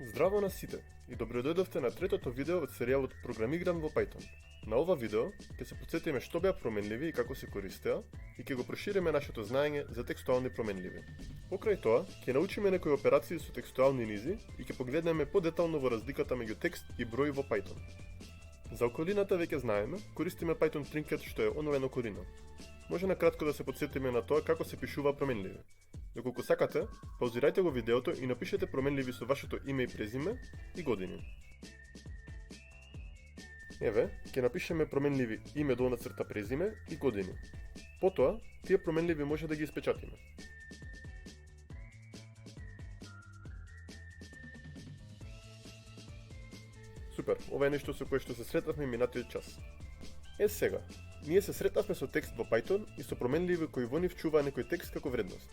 Здраво на сите и добродојдовте на третото видео од серијалот Програмиран во Python. На ова видео ќе се потсетиме што беа променливи и како се користеа и ќе го прошириме нашето знаење за текстуални променливи. Покрај тоа, ќе научиме некои операции со текстуални низи и ќе погледнеме подетално во разликата меѓу текст и број во Python. За околината веќе знаеме, користиме Python Trinket што е онлайн околина. Може накратко да се потсетиме на тоа како се пишува променливи. Доколку сакате, паузирајте го видеото и напишете променливи со вашето име и презиме и години. Еве, ќе напишеме променливи име долна црта презиме и години. Потоа, тие променливи може да ги испечатиме. Супер, ова е нешто со кое што се сретнавме минатиот час. Сега, ние се сретнавме со текст во Python и со променливи кои во нив чуваа некој текст како вредност.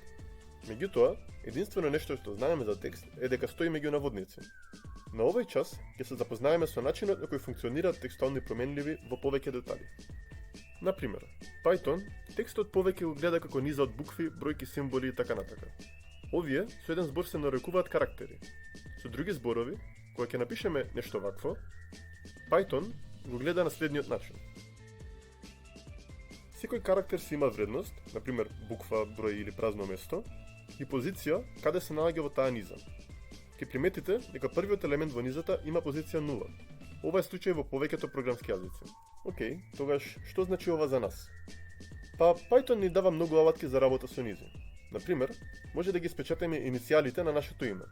Меѓутоа, единствено нешто што знаеме за текст е дека стои меѓу наводници. На овој час ќе се запознаеме со начинот на кој функционираат текстуални променливи во повеќе детали. Например, Python текстот повеќе го гледа како низа од букви, бројки, символи и така натака. Овие со еден збор се нарекуваат карактери. Со други зборови, кога ќе напишеме нешто вакво, Python го гледа на следниот начин. Секој карактер си има вредност, например буква, број или празно место, и позиција каде се наоѓа во таа низа. Ќе приметите дека првиот елемент во низата има позиција 0. Ова е случај во повеќето програмски јазици. Океј, тогаш што значи ова за нас? Па Python ни дава многу алатки за работа со низи. Например, може да ги спечатаме иницијалите на нашето име.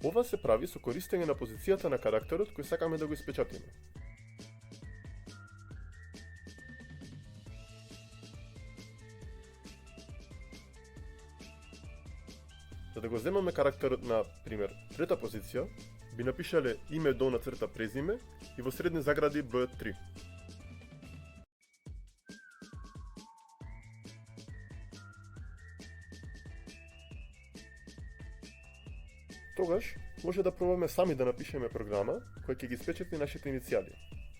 Ова се прави со користење на позицијата на карактерот кој сакаме да го испечатиме. За да го земаме карактерот на, пример, трета позиција, би напишале име долна црта презиме и во средни загради бројот 3. Тогаш, може да пробаме сами да напишеме програма која ќе ги испечати нашите иницијали.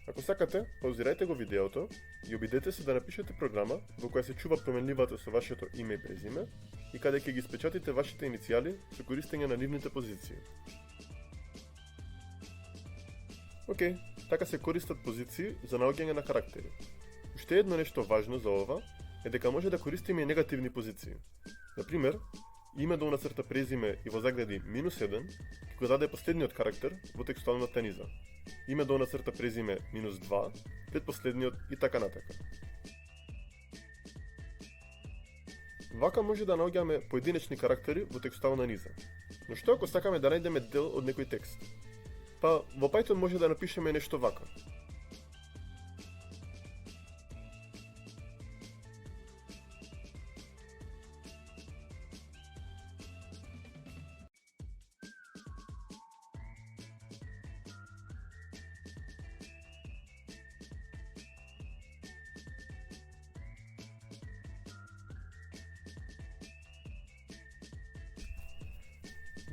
Ако сакате, паузирајте го видеото и обидете се да напишете програма во која се чува променливата со вашето име и презиме и каде ќе ги испечатите вашите иницијали со користење на нивните позиции. Океј, така се користат позиции за наоѓање на карактери. Уште едно нешто важно за ова е дека може да користиме и негативни позиции. Например, име долна црта презиме и во загради -1 ќе го даде последниот карактер во текстуалната низа. Име долна црта презиме -2, предпоследниот и така натака. Вака може да наоѓаме поединечни карактери во текстуална низа. Но што ако сакаме да најдеме дел од некој текст? Па во Python може да напишеме нешто вака.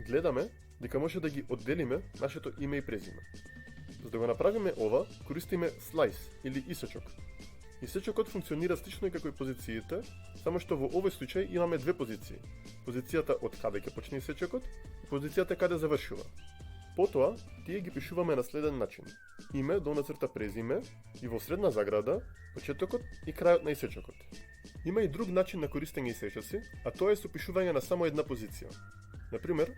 Гледаме дека може да ги одделиме нашето име и презиме. За да го направиме ова, користиме slice или исечок. Исечокот функционира слично и како и позициите, само што во овој случај имаме две позиции. Позицијата од каде ќе почне исечокот и позицијата каде завршува. Потоа, тие ги пишуваме на следен начин. Име, долна црта презиме и во средна заграда, почетокот и крајот на исечокот. Има и друг начин на користење исечоци, а тоа е со пишување на само една позиција. Например,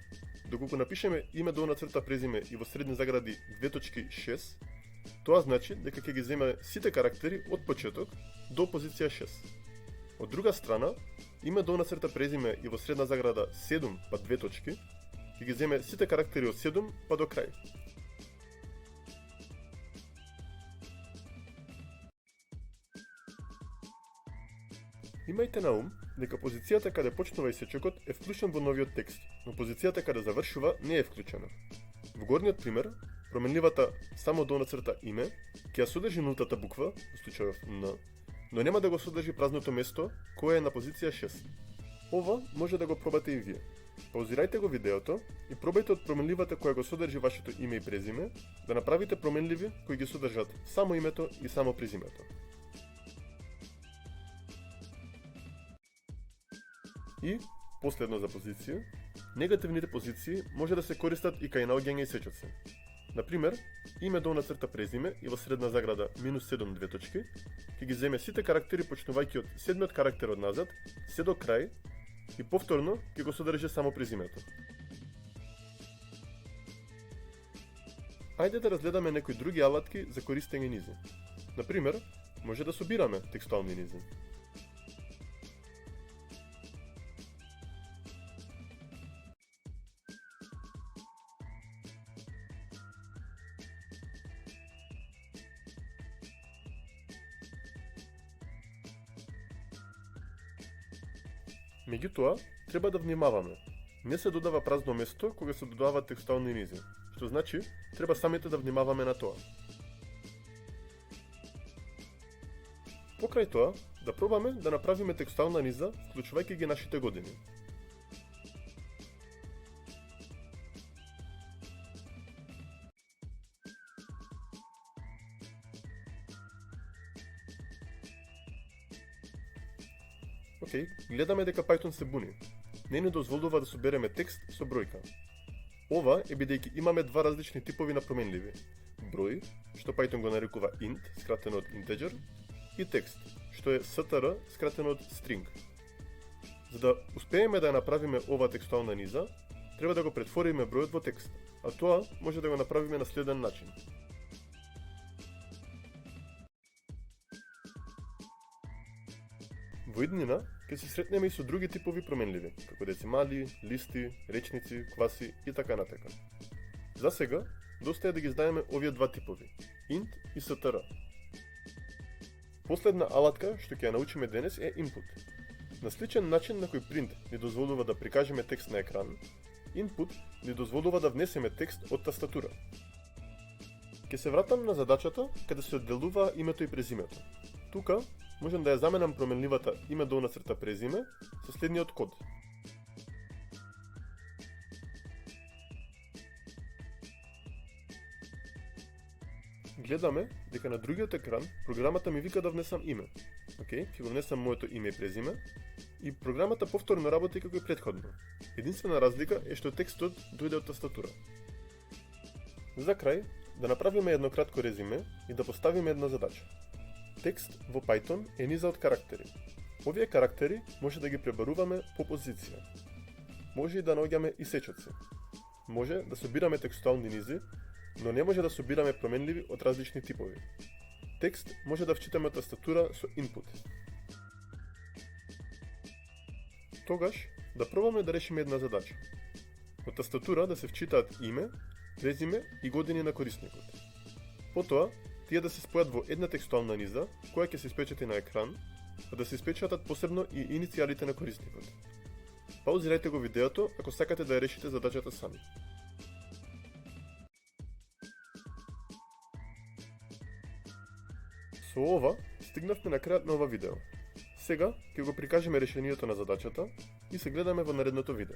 доколку напишеме име долна црта презиме и во средни загради 2.6, тоа значи дека ќе ги земе сите карактери од почеток до позиција 6. Од друга страна, име долна црта презиме и во средна заграда 7 па 2 точки, ќе ги земе сите карактери од 7 па до крај. Имајте на ум дека позицијата каде почнува исечокот е вклучен во новиот текст, но позицијата каде завршува не е вклучена. Во горниот пример, променливата само долна црта име ќе ја содржи нултата буква, во случајов N, но нема да го содржи празното место кое е на позиција 6. Ова може да го пробате и вие. Паузирајте го видеото и пробајте од променливата која го содржи вашето име и презиме да направите променливи кои ги содржат само името и само презимето. И, последно за позиција, Негативните позиции може да се користат и кај наоѓање исечоци. Например, име долна црта презиме и во средна заграда -7 две точки, ќе ги земе сите карактери почнувајќи од седмиот карактер од назад, се до крај и повторно ќе го содржи само презимето. Ајде да разгледаме некои други алатки за користење низи. Например, може да собираме текстуални низи. Меѓутоа, треба да внимаваме. Не се додава празно место кога се додаваат текстуални низи, што значи треба самите да внимаваме на тоа. Покрај тоа, да пробаме да направиме текстуална низа, вклучувајќи ги нашите години. Океј, гледаме дека Python се буни. Не ни дозволува да собереме текст со бројка. Ова е бидејќи имаме два различни типови на променливи. Број, што Python го нарекува int, скратено од integer, и текст, што е str, скратено од string. За да успееме да ја направиме ова текстуална низа, треба да го претвориме бројот во текст, а тоа може да го направиме на следен начин. Во иднина ќе се сретнеме и со други типови променливи, како децимали, листи, речници, класи и така натака. За сега, доста е да ги знаеме овие два типови, int и str. Последна алатка што ќе ја научиме денес е input. На сличен начин на кој print ни дозволува да прикажеме текст на екран, input ни дозволува да внесеме текст од тастатура. Ќе се вратам на задачата каде се одделува името и презимето. Тука можам да ја заменам променливата име долна црта презиме со следниот код. Гледаме дека на другиот екран програмата ми вика да внесам име. Океј, ќе го внесам моето име и презиме и програмата повторно работи како и претходно. Единствена разлика е што текстот дојде од тастатура. За крај, да направиме едно кратко резиме и да поставиме една задача. Текст во Python е низа од карактери. Овие карактери може да ги пребаруваме по позиција. Може и да наоѓаме исечоци. Може да собираме текстуални низи, но не може да собираме променливи од различни типови. Текст може да вчитаме од тастатура со input. Тогаш, да пробаме да решиме една задача. Од тастатура да се вчитаат име, презиме и години на корисникот. Потоа, тие да се спојат во една текстуална низа, која ќе се испечати на екран, а да се испечатат посебно и иницијалите на корисникот. Паузирајте го видеото ако сакате да ја решите задачата сами. Со ова, стигнавме на крајот на ова видео. Сега ќе го прикажеме решението на задачата и се гледаме во наредното видео.